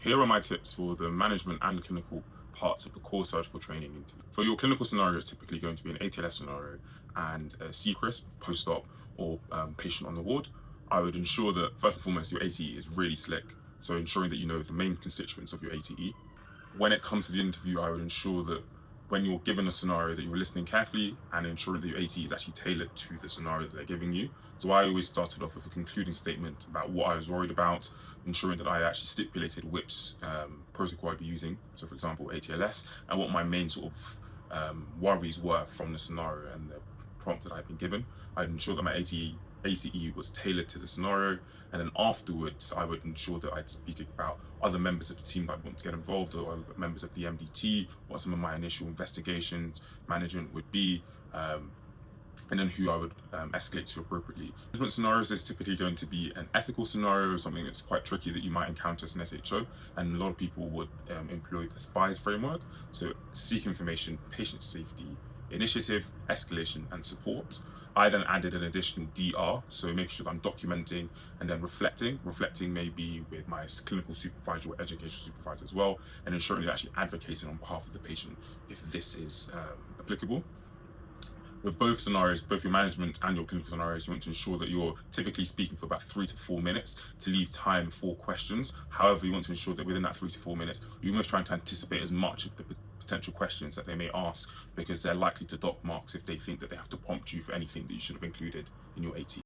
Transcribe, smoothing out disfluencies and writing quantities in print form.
Here are my tips for the management and clinical parts of the core surgical training interview. For your clinical scenario, it's typically going to be an ATLS scenario and a CCRISP, post-op, or patient on the ward. I would ensure that, first and foremost, your ATE is really slick, so ensuring that you know the main constituents of your ATE. When it comes to the interview, I would ensure that when you're given a scenario that you're listening carefully and ensuring that your ATE is actually tailored to the scenario that they're giving you. So I always started off with a concluding statement about what I was worried about, ensuring that I actually stipulated which protocol I'd be using, so for example ATLS, and what my main sort of worries were from the scenario and the prompt that I'd been given. I'd ensure that my ATE was tailored to the scenario, and then afterwards I would ensure that I'd speak about other members of the team that I want to get involved, or other members of the MDT, what some of my initial investigations management would be, and then who I would escalate to appropriately. Management scenarios is typically going to be an ethical scenario, something that's quite tricky that you might encounter as an SHO, and a lot of people would employ the SPIES framework, so seek information, patient safety, initiative, escalation, and support. I then added an additional DR, so making sure that I'm documenting and then reflecting. Reflecting maybe with my clinical supervisor or educational supervisor as well, and ensuring you're actually advocating on behalf of the patient if this is applicable. With both scenarios, both your management and your clinical scenarios, you want to ensure that you're typically speaking for about 3 to 4 minutes to leave time for questions. However, you want to ensure that within that 3 to 4 minutes, you're almost trying to anticipate as much of the potential questions that they may ask, because they're likely to dock marks if they think that they have to prompt you for anything that you should have included in your AT.